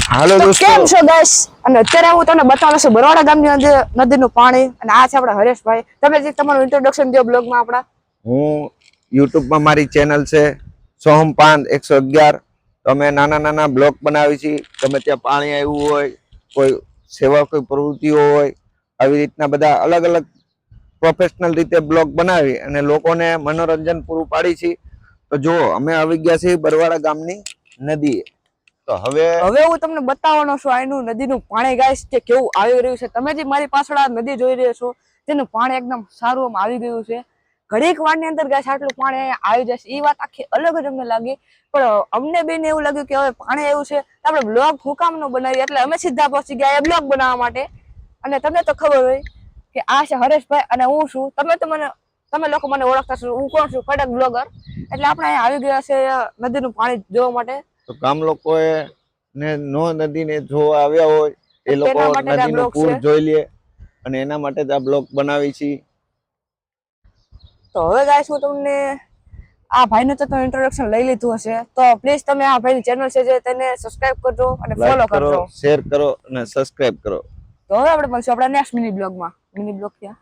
હાલો તો દોસ્તો, કેમ છો ગાઈસ? અને અત્યારે હું તમને બતાવવાનો છું બરવાડા ગામની નદીનું પાણી, અને આ છે આપણા હરેશભાઈ. તમે જે તમારું ઇન્ટ્રોડક્શન દો બ્લોગમાં આપણા. હું યુટ્યુબમાં મારી ચેનલ છે સોહમપાન 111. તો અમે નાના નાના બ્લોગ બનાવી છીએ. ગમે ત્યાં પાણી આવ્યું હોય, કોઈ સેવા કોઈ પ્રવૃત્તિઓ હોય, આવી રીતના બધા અલગ અલગ પ્રોફેશનલ રીતે બ્લોગ બનાવી અને લોકોને મનોરંજન પૂરું પાડી છે. તો જો અમે આવી ગયા છીએ બરવાડા ગામની નદીએ. તો હવે હું તમને બતાવવાનો છું આનું નદીનું પાણી ગાઈસ કે કેવું આવી રહ્યું છે. તમે જે મારી પાછળ આ નદી જોઈ રહ્યા છો તેનું પાણી એકદમ સારું આમ આવી ગયું છે. ઘડીક વારની અંદર ગાઈસ આટલું પાણી આવી જશે એ વાત આખી અલગ જ અમને લાગી. પણ અમને બેને એવું લાગ્યું કે હવે પાણી આવ્યું છે તો આપણે બ્લોગ હું કામ ન બનાવીએ, એટલે અમે સીધા પહોંચી ગયા એ બ્લોગ બનાવવા માટે. અને તમને તો ખબર હોય કે આ છે હરેશભાઈ અને હું છું. તમે લોકો મને ઓળખતા છો, હું કોણ છું? ખડક બ્લોગર. એટલે આપણે અહીંયા આવી ગયા છે નદીનું પાણી જોવા માટે. તો ગામ લોકોએ ને નદીને જોવા આવ્યા હોય એ લોકો તેના માટે જ આ નદીનું બ્લોગ પૂર છે. જોઈ લે, અને એના માટે જ આ બ્લોગ બનાવી છે. તો હવે ગાઈસ હું તમને આ ભાઈનું તો તમે ઇન્ટ્રોડક્શન લઈ લીધું હશે, તો પ્લીઝ તમે આ ભાઈની ચેનલ છે જે તેને સબસ્ક્રાઇબ કરજો અને ફોલો લાઈક કરો, કરજો. શેર કરો અને સબસ્ક્રાઇબ કરો. તો હવે આપણે મળશું આપણા નેક્સ્ટ મિની બ્લોગમાં. મિની બ્લોગ ક્યાં?